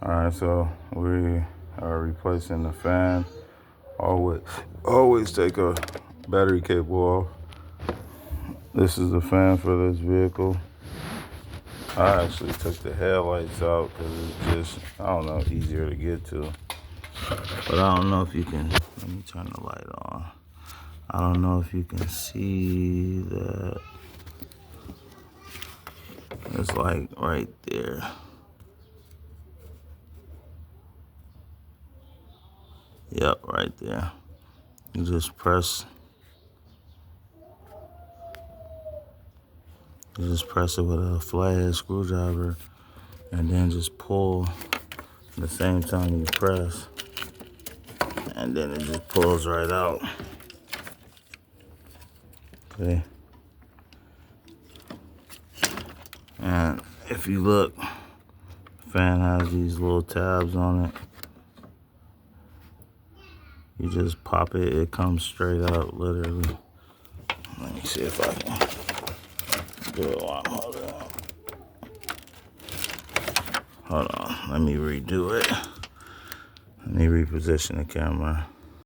Alright, so we are replacing the fan. Always take a battery cable off. This is the fan for this vehicle. I actually took the headlights out because it's just, I don't know, easier to get to. But I don't know if you can, let me turn the light on. I don't know if you can see that. It's like right there. Yep, right there. You just press it with a flathead screwdriver and then just pull at the same time you press. And then it just pulls right out. Okay. And if you look, the fan has these little tabs on it. You just pop it, it comes straight out, literally. Let me see if I can do it while I'm holding it. Hold on, let me redo it. Let me reposition the camera.